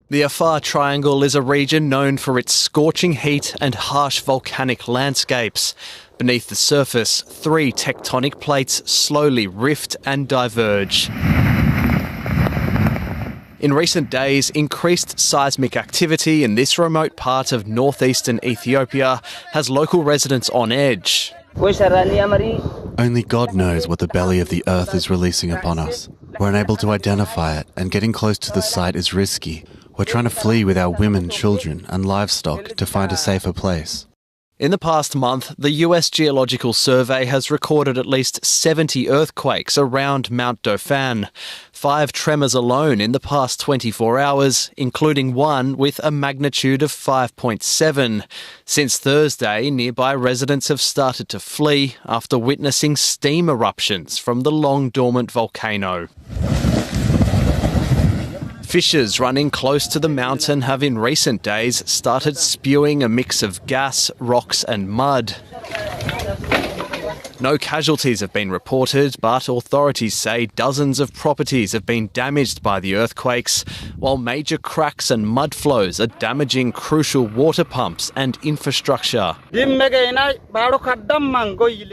The Afar Triangle is a region known for its scorching heat and harsh volcanic landscapes. Beneath the surface, 3 tectonic plates slowly rift and diverge. In recent days, increased seismic activity in this remote part of northeastern Ethiopia has local residents on edge. Only God knows what the belly of the earth is releasing upon us. We're unable to identify it, and getting close to the site is risky. We're trying to flee with our women, children and livestock to find a safer place. In the past month, the US Geological Survey has recorded at least 70 earthquakes around Mount Dauphin. 5 tremors alone in the past 24 hours, including one with a magnitude of 5.7. Since Thursday, nearby residents have started to flee after witnessing steam eruptions from the long-dormant volcano. Fissures running close to the mountain have in recent days started spewing a mix of gas, rocks and mud. No casualties have been reported, but authorities say dozens of properties have been damaged by the earthquakes, while major cracks and mud flows are damaging crucial water pumps and infrastructure. We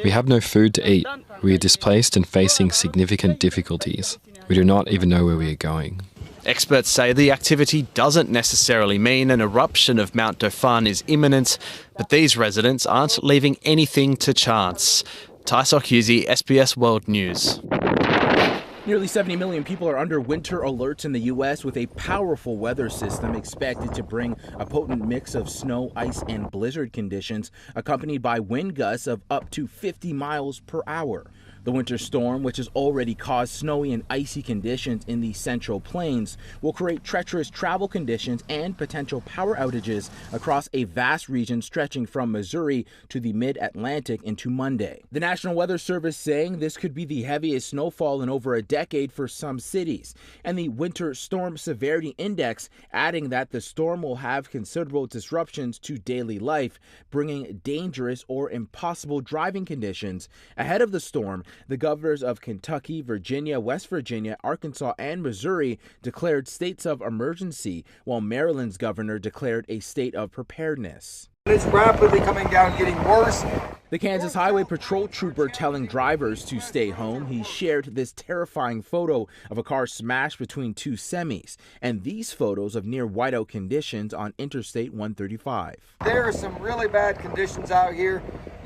have no food to eat. We are displaced and facing significant difficulties. We do not even know where we are going. Experts say the activity doesn't necessarily mean an eruption of Mount Dauphin is imminent, but these residents aren't leaving anything to chance. Taisok Yuzi, SBS World News. Nearly 70 million people are under winter alerts in the U.S. with a powerful weather system expected to bring a potent mix of snow, ice, and blizzard conditions, accompanied by wind gusts of up to 50 miles per hour. The winter storm, which has already caused snowy and icy conditions in the Central Plains, will create treacherous travel conditions and potential power outages across a vast region stretching from Missouri to the mid-Atlantic into Monday. The National Weather Service saying this could be the heaviest snowfall in over a decade for some cities, and the Winter Storm Severity Index adding that the storm will have considerable disruptions to daily life, bringing dangerous or impossible driving conditions. Ahead of the storm, the governors of Kentucky, Virginia, West Virginia, Arkansas, and Missouri declared states of emergency, while Maryland's governor declared a state of preparedness. It's rapidly coming down, getting worse. The Kansas Highway Patrol trooper telling drivers to stay home. He shared this terrifying photo of a car smashed between 2 semis, and these photos of near whiteout conditions on Interstate 135. There are some really bad conditions out here.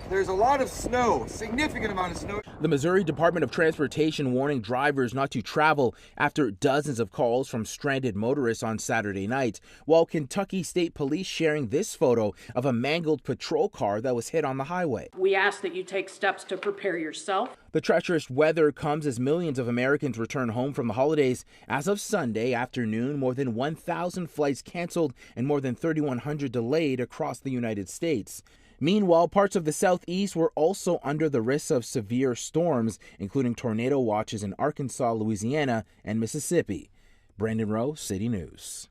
There's a lot of snow, significant amount of snow. The Missouri Department of Transportation warning drivers not to travel after dozens of calls from stranded motorists on Saturday night, while Kentucky State Police sharing this photo of a mangled patrol car that was hit on the highway. We ask that you take steps to prepare yourself. The treacherous weather comes as millions of Americans return home from the holidays. As of Sunday afternoon, more than 1,000 flights canceled and more than 3,100 delayed across the United States. Meanwhile, parts of the southeast were also under the risk of severe storms, including tornado watches in Arkansas, Louisiana, and Mississippi. Brandon Rowe, City News.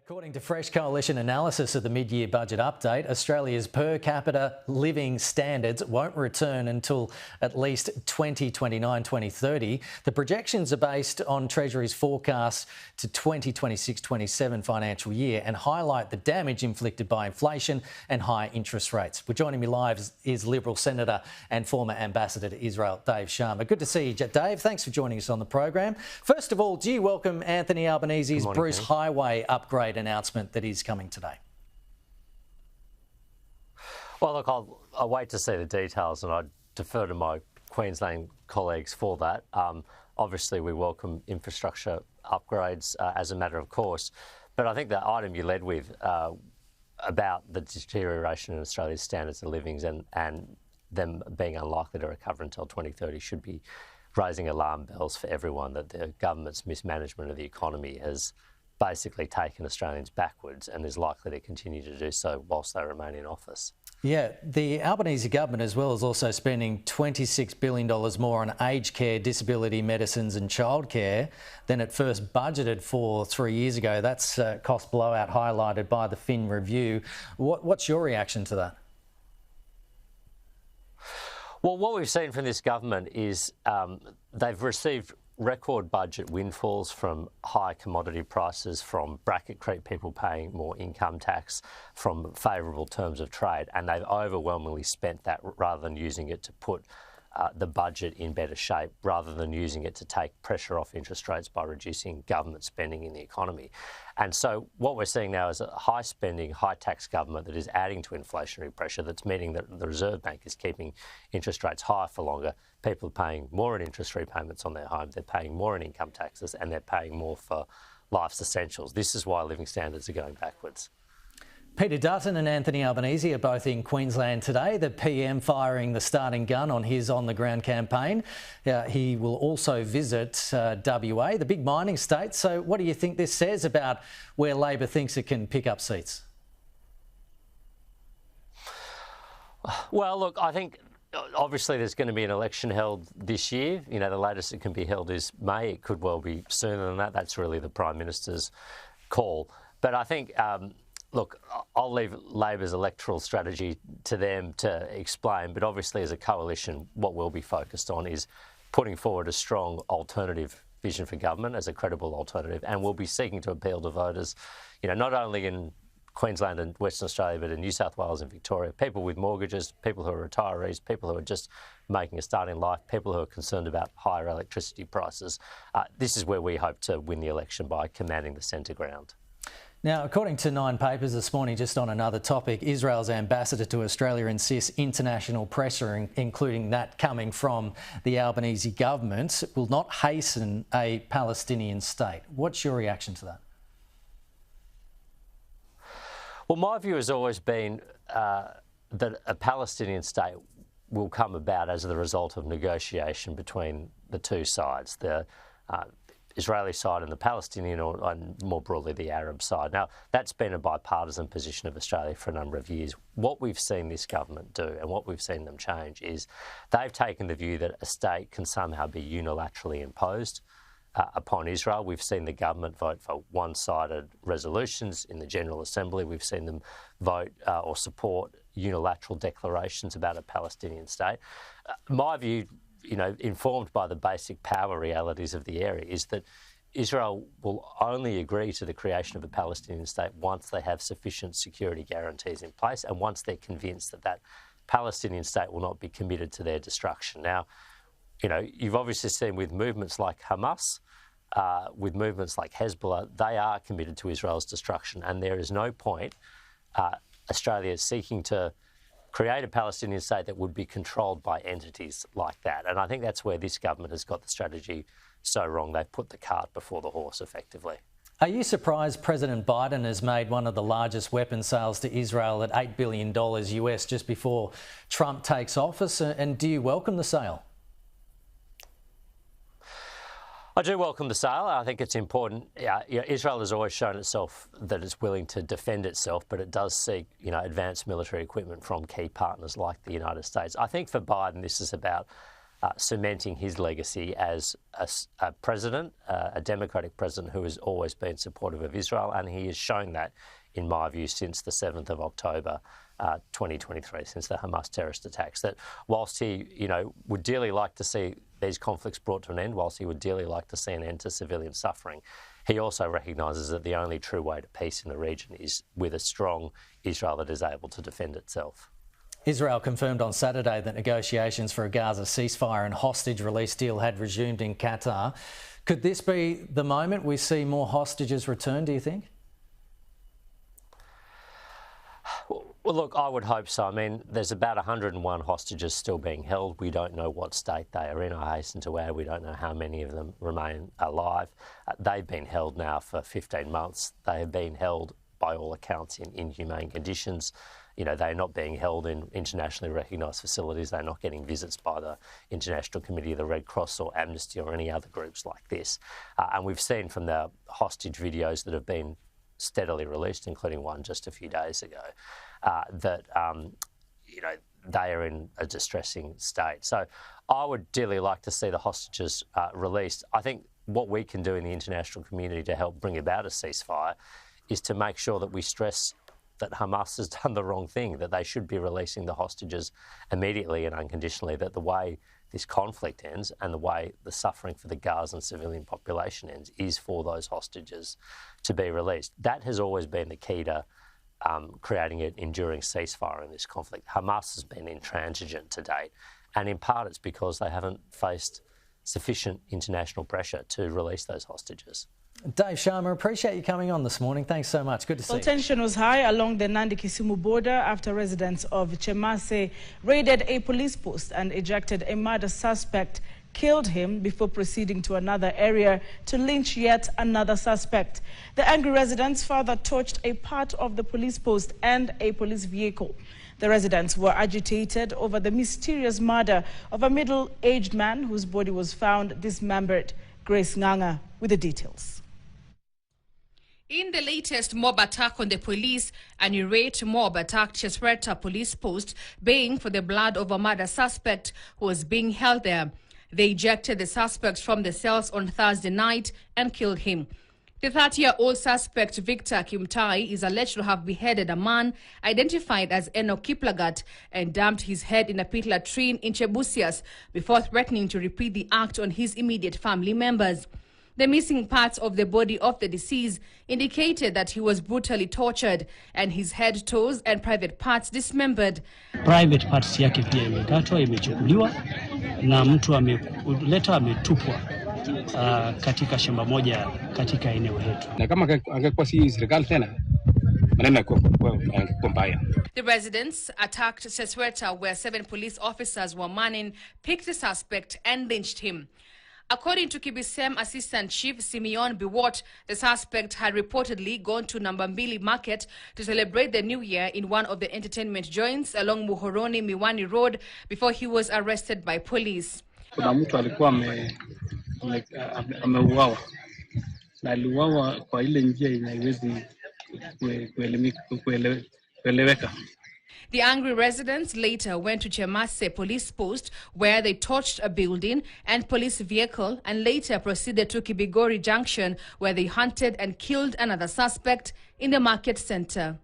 According to Fresh Coalition analysis of the mid-year budget update, Australia's per capita living standards won't return until at least 2029-2030. The projections are based on Treasury's forecast to 2026-27 financial year and highlight the damage inflicted by inflation and high interest rates. Well, joining me live is Liberal Senator and former Ambassador to Israel, Dave Sharma. Good to see you, Dave. Thanks for joining us on the program. First of all, do you welcome Anthony Albanese's Bruce Highway upgrade announcement that is coming today? Well, look, I'll wait to see the details and I defer to my Queensland colleagues for that. Obviously, we welcome infrastructure upgrades as a matter of course, but I think the item you led with about the deterioration in Australia's standards of living and them being unlikely to recover until 2030 should be raising alarm bells for everyone, that the government's mismanagement of the economy has basically taken Australians backwards and is likely to continue to do so whilst they remain in office. Yeah, the Albanese government as well is also spending $26 billion more on aged care, disability medicines and childcare than it first budgeted for 3 years ago. That's cost blowout highlighted by the Fin Review. What's your reaction to that? Well, what we've seen from this government is they've received record budget windfalls from high commodity prices, from bracket creep, people paying more income tax, from favourable terms of trade, and they've overwhelmingly spent that rather than using it to put the budget in better shape, rather than using it to take pressure off interest rates by reducing government spending in the economy. And so what we're seeing now is a high spending, high tax government that is adding to inflationary pressure, that's meaning that the Reserve Bank is keeping interest rates higher for longer. People are paying more in interest repayments on their home, they're paying more in income taxes, and they're paying more for life's essentials. This is why living standards are going backwards. Peter Dutton and Anthony Albanese are both in Queensland today. The PM firing the starting gun on his on-the-ground campaign. He will also visit WA, the big mining state. So what do you think this says about where Labor thinks it can pick up seats? Well, look, I think obviously there's going to be an election held this year. You know, the latest it can be held is May. It could well be sooner than that. That's really the Prime Minister's call. But I think look, I'll leave Labor's electoral strategy to them to explain, but obviously as a coalition, what we'll be focused on is putting forward a strong alternative vision for government as a credible alternative, and we'll be seeking to appeal to voters, you know, not only in Queensland and Western Australia, but in New South Wales and Victoria, people with mortgages, people who are retirees, people who are just making a start in life, people who are concerned about higher electricity prices. This is where we hope to win the election, by commanding the centre ground. Now, according to Nine Papers this morning, just on another topic, Israel's ambassador to Australia insists international pressure, including that coming from the Albanese government, will not hasten a Palestinian state. What's your reaction to that? Well, my view has always been that a Palestinian state will come about as the result of negotiation between the two sides, the Israeli side and the Palestinian, and more broadly the Arab side. Now, that's been a bipartisan position of Australia for a number of years. What we've seen this government do and what we've seen them change is they've taken the view that a state can somehow be unilaterally imposed upon Israel. We've seen the government vote for one-sided resolutions in the General Assembly. We've seen them vote or support unilateral declarations about a Palestinian state. My view, you know, informed by the basic power realities of the area, is that Israel will only agree to the creation of a Palestinian state once they have sufficient security guarantees in place and once they're convinced that that Palestinian state will not be committed to their destruction. Now, you know, you've obviously seen with movements like Hamas, with movements like Hezbollah, they are committed to Israel's destruction, and there is no point Australia seeking to create a Palestinian state that would be controlled by entities like that. And I think that's where this government has got the strategy so wrong. They've put the cart before the horse, effectively. Are you surprised President Biden has made one of the largest weapon sales to Israel at $8 billion US just before Trump takes office? And do you welcome the sale? I do welcome the sale. I think it's important. Israel has always shown itself that it's willing to defend itself, but it does seek, you know, advanced military equipment from key partners like the United States. I think for Biden, this is about cementing his legacy as a president, a democratic president who has always been supportive of Israel, and he has shown that, in my view, since the 7th of October 2023, since the Hamas terrorist attacks, that whilst he, would dearly like to see these conflicts brought to an end, whilst he would dearly like to see an end to civilian suffering, he also recognises that the only true way to peace in the region is with a strong Israel that is able to defend itself. Israel confirmed on Saturday that negotiations for a Gaza ceasefire and hostage release deal had resumed in Qatar. Could this be the moment we see more hostages return, do you think? Well, look, I would hope so. I mean, there's about 101 hostages still being held. We don't know what state they are in. I hasten to add, we don't know how many of them remain alive. They've been held now for 15 months. They have been held, by all accounts, in inhumane conditions. They're not being held in internationally recognised facilities. They're not getting visits by the International Committee of the Red Cross or Amnesty or any other groups like this. And we've seen from the hostage videos that have been steadily released, including one just a few days ago, that they are in a distressing state. So I would dearly like to see the hostages released. I think what we can do in the international community to help bring about a ceasefire is to make sure that we stress that Hamas has done the wrong thing, that they should be releasing the hostages immediately and unconditionally, that the way this conflict ends and the way the suffering for the Gazan civilian population ends is for those hostages to be released. That has always been the key to creating an enduring ceasefire in this conflict. Hamas has been intransigent to date, and in part it's because they haven't faced sufficient international pressure to release those hostages. Dave Sharma, appreciate you coming on this morning. Thanks so much. Good to see you. Tension was high along the Nandi-Kisumu border after residents of Chemase raided a police post and ejected a murder suspect, killed him before proceeding to another area to lynch yet another suspect. The angry residents further torched a part of the police post and a police vehicle. The residents were agitated over the mysterious murder of a middle-aged man whose body was found dismembered. Grace Nganga with the details. In the latest mob attack on the police, an irate mob attacked Chesweta police post, baying for the blood of a murder suspect who was being held there. They ejected the suspect from the cells on Thursday night and killed him. The 30-year-old suspect, Victor Kimtai, is alleged to have beheaded a man identified as Enoch Kiplagat and dumped his head in a pit latrine in Chebusias before threatening to repeat the act on his immediate family members. The missing parts of the body of the deceased indicated that he was brutally tortured and his head, toes and private parts dismembered. Private parts yake pia imekatwa, imechukuliwa na mtu ametupwa katika shamba moja katika eneo letu. Na kama angekuwa si serikali tena, maneno yangekuwa mbaya. The residents attacked Chesweta, where 7 police officers were manning, picked the suspect and lynched him. According to Kibisem Assistant Chief Simeon Biwot, the suspect had reportedly gone to Nambambili Market to celebrate the New Year in one of the entertainment joints along Muhoroni Miwani Road before he was arrested by police. Kuna mtu alikuwa ameuawa na aliuawa kwa ile njia inaiwezi kueleweka. The angry residents later went to Chemase police post where they torched a building and police vehicle and later proceeded to Kibigori Junction where they hunted and killed another suspect in the market center.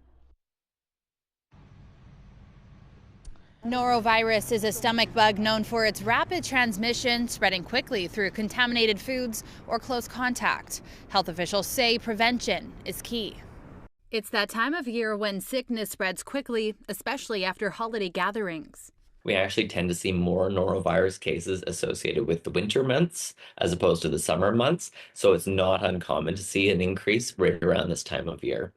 Norovirus is a stomach bug known for its rapid transmission, spreading quickly through contaminated foods or close contact. Health officials say prevention is key. It's that time of year when sickness spreads quickly, especially after holiday gatherings. We actually tend to see more norovirus cases associated with the winter months as opposed to the summer months, so it's not uncommon to see an increase right around this time of year.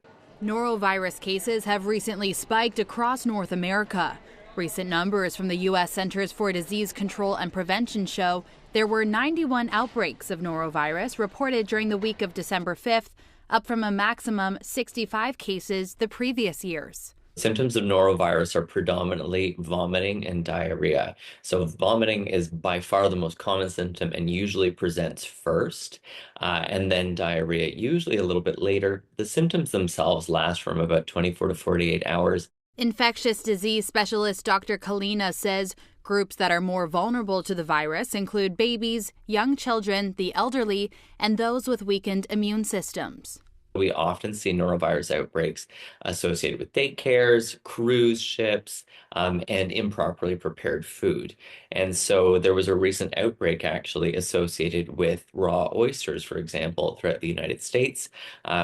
Norovirus cases have recently spiked across North America. Recent numbers from the U.S. Centers for Disease Control and Prevention show there were 91 outbreaks of norovirus reported during the week of December 5th, up from a maximum 65 cases the previous years. Symptoms of norovirus are predominantly vomiting and diarrhea. So vomiting is by far the most common symptom and usually presents first, and then diarrhea usually a little bit later. The symptoms themselves last from about 24 to 48 hours. Infectious disease specialist Dr. Kalina says groups that are more vulnerable to the virus include babies, young children, the elderly, and those with weakened immune systems. We often see norovirus outbreaks associated with daycares, cruise ships, and improperly prepared food. And so there was a recent outbreak actually associated with raw oysters, for example, throughout the United States,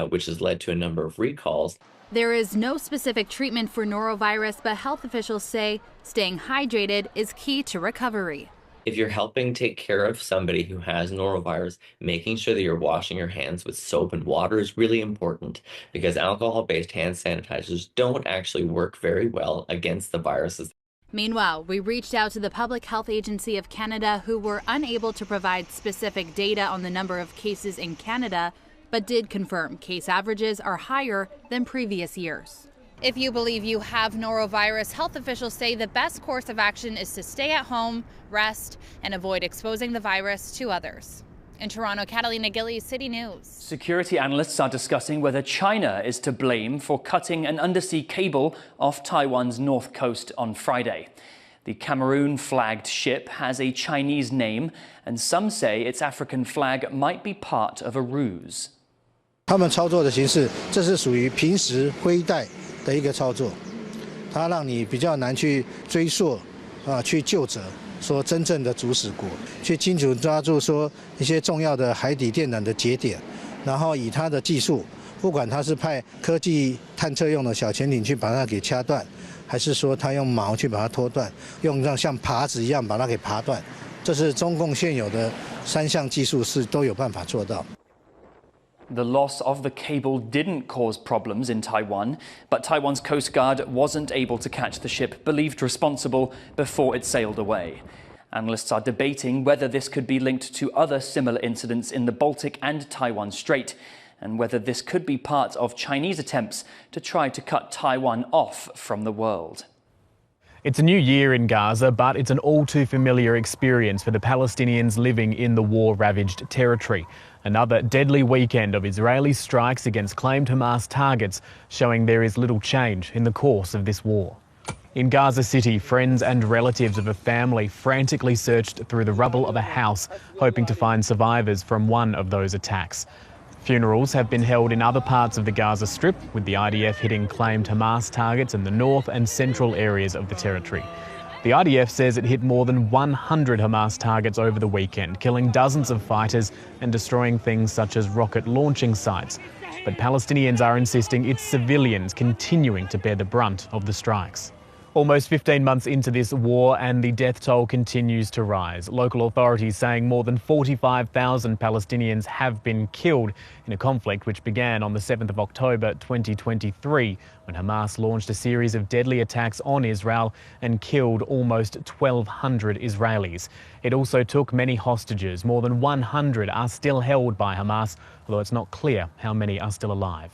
which has led to a number of recalls. There is no specific treatment for norovirus, but health officials say staying hydrated is key to recovery. If you're helping take care of somebody who has norovirus, making sure that you're washing your hands with soap and water is really important, because alcohol-based hand sanitizers don't actually work very well against the viruses. Meanwhile, we reached out to the Public Health Agency of Canada, who were unable to provide specific data on the number of cases in Canada, but did confirm case averages are higher than previous years. If you believe you have norovirus, health officials say the best course of action is to stay at home, rest, and avoid exposing the virus to others. In Toronto, Catalina Gillies, City News. Security analysts are discussing whether China is to blame for cutting an undersea cable off Taiwan's north coast on Friday. The Cameroon-flagged ship has a Chinese name, and some say its African flag might be part of a ruse. 他们操作的形式，这是属于平时灰带的一个操作，它让你比较难去追溯去究责，说真正的主使国，去清楚抓住说一些重要的海底电缆的节点，然后以它的技术，不管它是派科技探测用的小潜艇去把它给掐断，还是说它用锚去把它拖断，用像耙子一样把它给耙断，这是中共现有的3项技术是都有办法做到。 The loss of the cable didn't cause problems in Taiwan, but Taiwan's Coast Guard wasn't able to catch the ship believed responsible before it sailed away. Analysts are debating whether this could be linked to other similar incidents in the Baltic and Taiwan Strait, and whether this could be part of Chinese attempts to try to cut Taiwan off from the world. It's a new year in Gaza, but it's an all-too-familiar experience for the Palestinians living in the war-ravaged territory. Another deadly weekend of Israeli strikes against claimed Hamas targets, showing there is little change in the course of this war. In Gaza City, friends and relatives of a family frantically searched through the rubble of a house, hoping to find survivors from one of those attacks. Funerals have been held in other parts of the Gaza Strip, with the IDF hitting claimed Hamas targets in the north and central areas of the territory. The IDF says it hit more than 100 Hamas targets over the weekend, killing dozens of fighters and destroying things such as rocket launching sites. But Palestinians are insisting it's civilians continuing to bear the brunt of the strikes. Almost 15 months into this war and the death toll continues to rise. Local authorities saying more than 45,000 Palestinians have been killed in a conflict which began on the 7th of October 2023 when Hamas launched a series of deadly attacks on Israel and killed almost 1,200 Israelis. It also took many hostages. More than 100 are still held by Hamas, although it's not clear how many are still alive.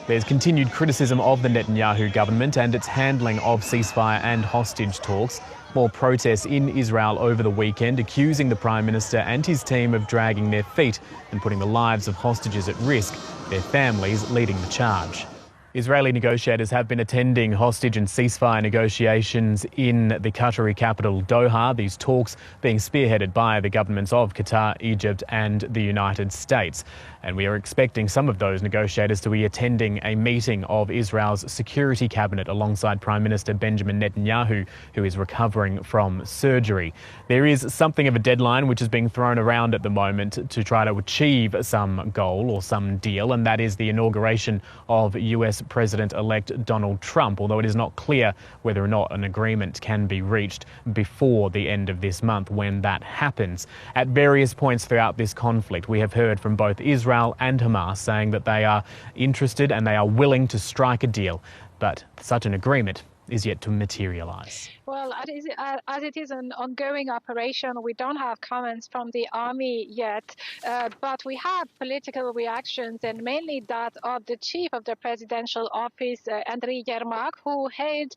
There's continued criticism of the Netanyahu government and its handling of ceasefire and hostage talks. More protests in Israel over the weekend, accusing the Prime Minister and his team of dragging their feet and putting the lives of hostages at risk, their families leading the charge. Israeli negotiators have been attending hostage and ceasefire negotiations in the Qatari capital Doha, these talks being spearheaded by the governments of Qatar, Egypt and the United States. And we are expecting some of those negotiators to be attending a meeting of Israel's security cabinet alongside Prime Minister Benjamin Netanyahu, who is recovering from surgery. There is something of a deadline which is being thrown around at the moment to try to achieve some goal or some deal, and that is the inauguration of US President-elect Donald Trump, although it is not clear whether or not an agreement can be reached before the end of this month when that happens. At various points throughout this conflict, we have heard from both Israel and Hamas saying that they are interested and they are willing to strike a deal, but such an agreement is yet to materialise. Well, as it is an ongoing operation, we don't have comments from the army yet, but we have political reactions, and mainly that of the chief of the presidential office, Andriy Yermak, who hailed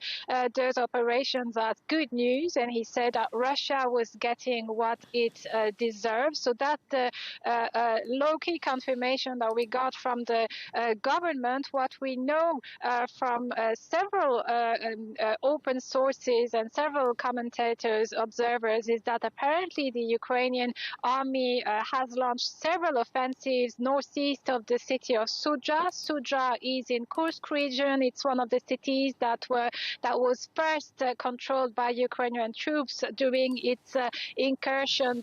those operations as good news, and he said that Russia was getting what it deserves. So that low-key confirmation that we got from the government, what we know from several open sources and several commentators, observers, is that apparently the Ukrainian army has launched several offensives northeast of the city of Sudzha. Sudzha is in Kursk region. It's one of the cities that was first controlled by Ukrainian troops during its incursion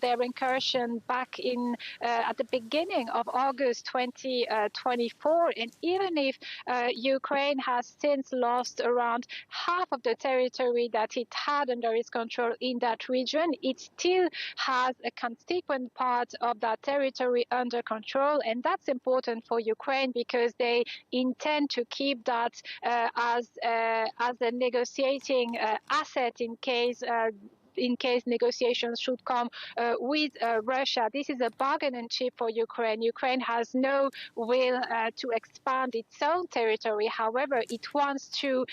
back in at the beginning of August 2024. And even if Ukraine has since lost around half of the territory that it had under its control in that region, it still has a constituent part of that territory under control, and that's important for Ukraine because they intend to keep that as a negotiating asset in case negotiations should come with Russia. This is a bargaining chip for Ukraine. Ukraine has no will to expand its own territory. However, it wants to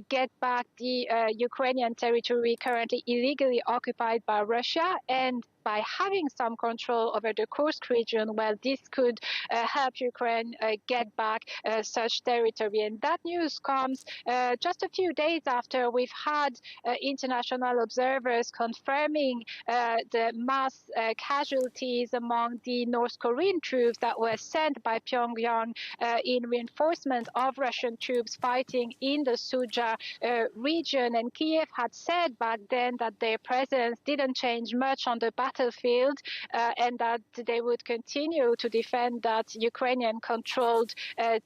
get back the Ukrainian territory currently illegally occupied by Russia, and by having some control over the Kursk region, well, this could help Ukraine get back such territory. And that news comes just a few days after we've had international observers confirming the mass casualties among the North Korean troops that were sent by Pyongyang in reinforcement of Russian troops fighting in the Sudzha region. And Kiev had said back then that their presence didn't change much on the battlefield and that they would continue to defend that Ukrainian-controlled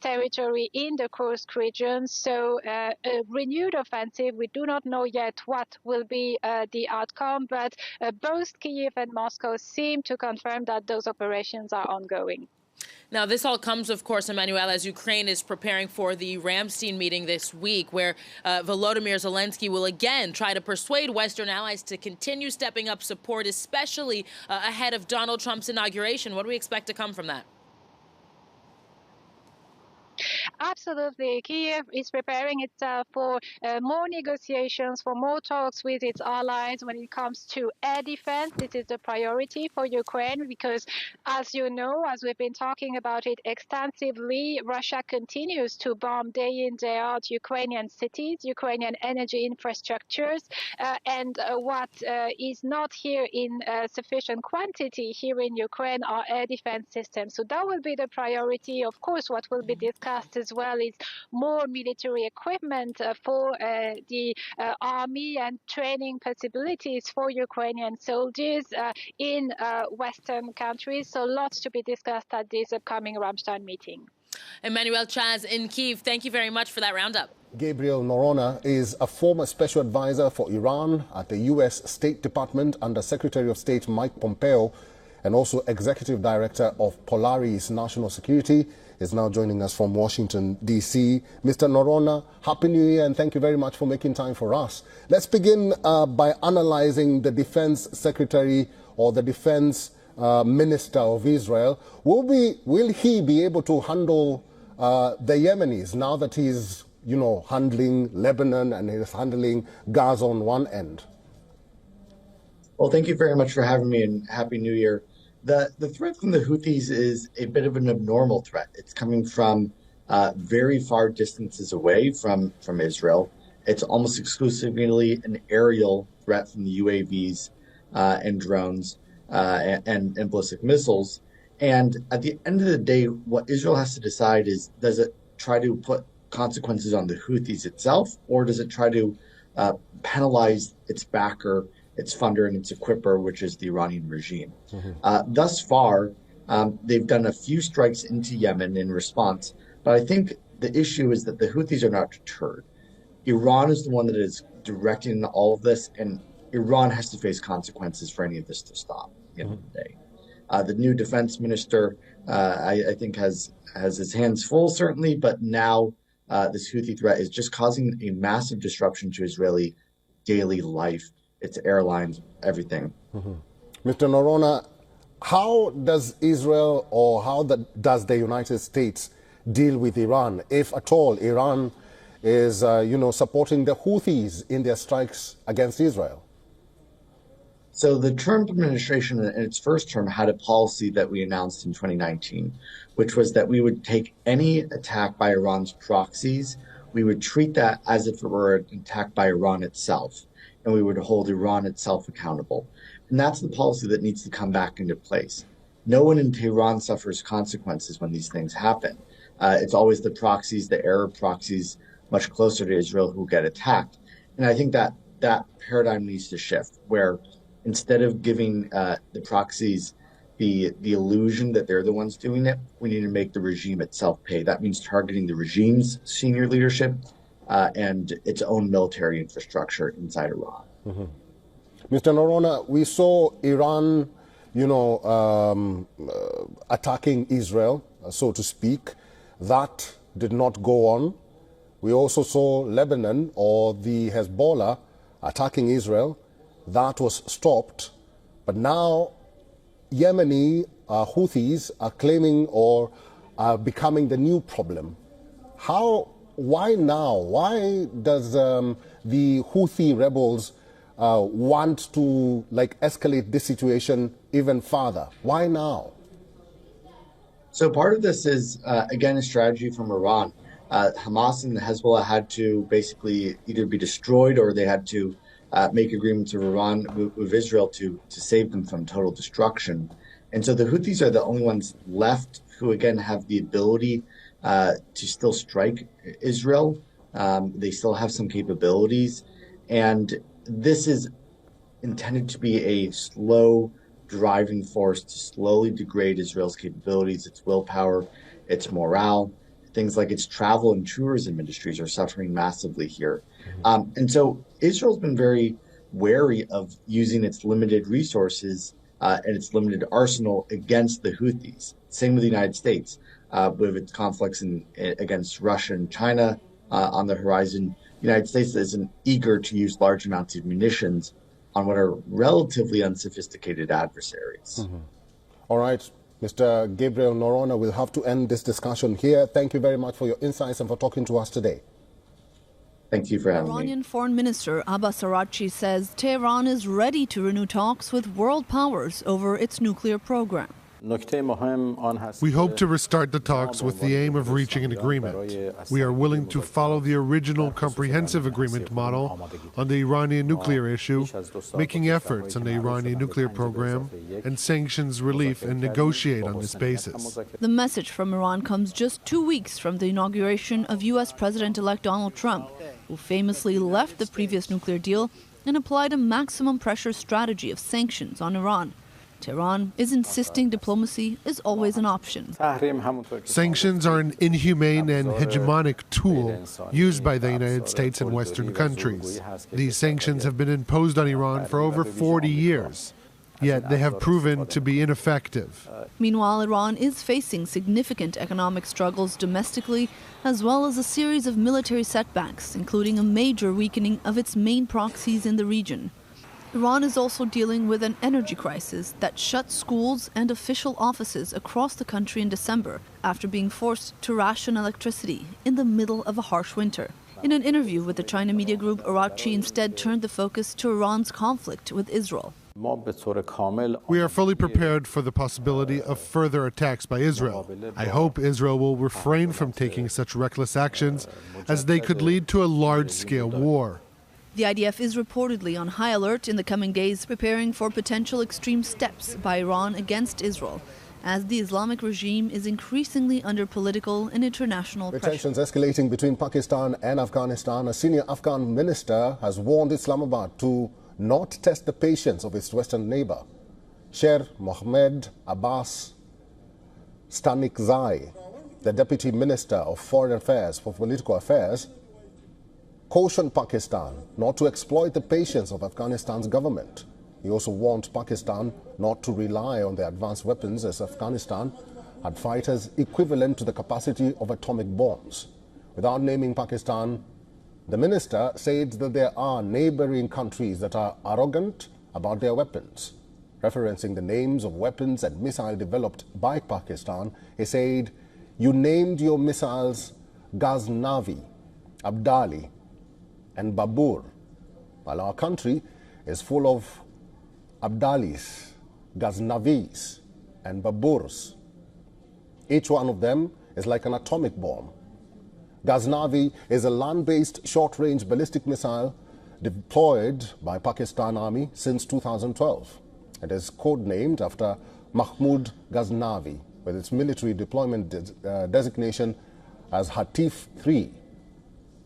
territory in the Kursk region. So a renewed offensive. We do not know yet what will be the outcome, but both Kiev and Moscow seem to confirm that those operations are ongoing. Now, this all comes, of course, Emmanuel, as Ukraine is preparing for the Ramstein meeting this week, where Volodymyr Zelensky will again try to persuade Western allies to continue stepping up support, especially ahead of Donald Trump's inauguration. What do we expect to come from that? Absolutely. Kiev is preparing itself for more negotiations, for more talks with its allies when it comes to air defense. This is the priority for Ukraine because, as you know, as we've been talking about it extensively, Russia continues to bomb day in, day out Ukrainian cities, Ukrainian energy infrastructures, and what is not here in sufficient quantity here in Ukraine are air defense systems. So that will be the priority. Of course, what will be discussed as well is more military equipment for the army and training possibilities for Ukrainian soldiers in Western countries. So lots to be discussed at this upcoming Ramstein meeting. Emmanuel Chaz in Kyiv, thank you very much for that roundup. Gabriel Noronha is a former special advisor for Iran at the U.S. State Department under Secretary of State Mike Pompeo, and also Executive Director of Polaris National Security, is now joining us from Washington, D.C. Mr. Noronha, Happy New Year, and thank you very much for making time for us. Let's begin by analyzing the Defense Secretary or the Defense Minister of Israel. Will he be able to handle the Yemenis now that he's, handling Lebanon and he's handling Gaza on one end? Well, thank you very much for having me, and Happy New Year. The threat from the Houthis is a bit of an abnormal threat. It's coming from very far distances away from Israel. It's almost exclusively an aerial threat from the UAVs and drones and ballistic missiles. And at the end of the day, what Israel has to decide is, does it try to put consequences on the Houthis itself, or does it try to penalize its backer, its funder, and its equipper, which is the Iranian regime? Thus far, they've done a few strikes into Yemen in response, but I think the issue is that the Houthis are not deterred. Iran is the one that is directing all of this, and Iran has to face consequences for any of this to stop at the end of the day. The new defense minister, I think, has his hands full, certainly, but now this Houthi threat is just causing a massive disruption to Israeli daily life, its airlines, everything. Mr. Noronha, how does Israel or how does the United States deal with Iran, if at all Iran is, supporting the Houthis in their strikes against Israel? So the Trump administration in its first term had a policy that we announced in 2019, which was that we would take any attack by Iran's proxies, we would treat that as if it were an attack by Iran itself, and we would hold Iran itself accountable. And that's the policy that needs to come back into place. No one in Tehran suffers consequences when these things happen. It's always the proxies, the Arab proxies, much closer to Israel, who get attacked. And I think that that paradigm needs to shift, where instead of giving the proxies the illusion that they're the ones doing it, we need to make the regime itself pay. That means targeting the regime's senior leadership and its own military infrastructure inside Iran. Mr. Noronha, we saw Iran, attacking Israel, so to speak. That did not go on. We also saw Lebanon or the Hezbollah attacking Israel. That was stopped. But now Yemeni Houthis are claiming or are becoming the new problem. Why now? Why does the Houthi rebels want to escalate this situation even further? Why now? So part of this is, again, a strategy from Iran. Hamas and Hezbollah had to basically either be destroyed or they had to make agreements with Iran, with Israel to save them from total destruction. And so the Houthis are the only ones left who, again, have the ability to still strike Israel. They still have some capabilities. And this is intended to be a slow driving force to slowly degrade Israel's capabilities, its willpower, its morale. Things like its travel and tourism industries are suffering massively here. And so Israel's been very wary of using its limited resources and its limited arsenal against the Houthis. Same with the United States, with its conflicts against Russia and China on the horizon. The United States isn't eager to use large amounts of munitions on what are relatively unsophisticated adversaries. All right. Mr. Gabriel Noronha, we'll have to end this discussion here. Thank you very much for your insights and for talking to us today. Thank you for having me. Iranian Foreign Minister Abbas Araghchi says Tehran is ready to renew talks with world powers over its nuclear program. We hope to restart the talks with the aim of reaching an agreement. We are willing to follow the original comprehensive agreement model on the Iranian nuclear issue, making efforts on the Iranian nuclear program and sanctions relief, and negotiate on this basis. The message from Iran comes just 2 weeks from the inauguration of U.S. President-elect Donald Trump, who famously left the previous nuclear deal and applied a maximum pressure strategy of sanctions on Iran. Tehran is insisting diplomacy is always an option. Sanctions are an inhumane and hegemonic tool used by the United States and Western countries. These sanctions have been imposed on Iran for over 40 years, yet they have proven to be ineffective. Meanwhile, Iran is facing significant economic struggles domestically, as well as a series of military setbacks, including a major weakening of its main proxies in the region. Iran is also dealing with an energy crisis that shut schools and official offices across the country in December after being forced to ration electricity in the middle of a harsh winter. In an interview with the China media group, Araghchi instead turned the focus to Iran's conflict with Israel. We are fully prepared for the possibility of further attacks by Israel. I hope Israel will refrain from taking such reckless actions, as they could lead to a large-scale war. The IDF is reportedly on high alert in the coming days, preparing for potential extreme steps by Iran against Israel, as the Islamic regime is increasingly under political and international pressure. Tensions escalating between Pakistan and Afghanistan. A senior Afghan minister has warned Islamabad to not test the patience of its western neighbor. Sher Mohammed Abbas Stanikzai, the deputy minister of foreign affairs for political affairs, cautioned Pakistan not to exploit the patience of Afghanistan's government. He also warned Pakistan not to rely on the advanced weapons, as Afghanistan had fighters equivalent to the capacity of atomic bombs. Without naming Pakistan, The minister said that there are neighboring countries that are arrogant about their weapons. Referencing the names of weapons and missiles developed by Pakistan, he said, "You named your missiles Ghaznavi, Abdali, and Babur, while our country is full of Abdalis, Ghaznavis, and Baburs. Each one of them is like an atomic bomb. Ghaznavi is a land-based short-range ballistic missile deployed by Pakistan Army since 2012. It is codenamed after Mahmud Ghaznavi, with its military deployment designation as Hatif-3.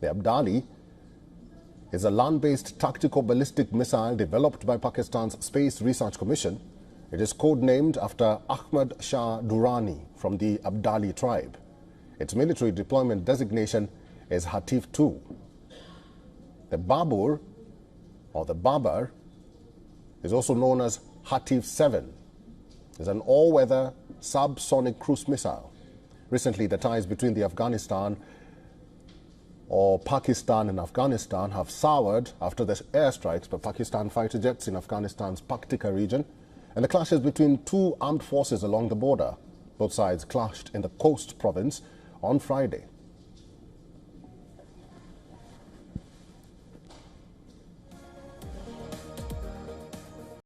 The Abdali is a land-based tactical ballistic missile developed by Pakistan's Space Research Commission. It is codenamed after Ahmad Shah Durrani from the Abdali tribe. Its military deployment designation is Hatif-2. The Babur, or the Babar, is also known as Hatif-7. It's an all-weather subsonic cruise missile. Recently, the ties between the Pakistan and Afghanistan have soured after the airstrikes by Pakistan fighter jets in Afghanistan's Paktika region and the clashes between two armed forces along the border. Both sides clashed in the Khost province on Friday.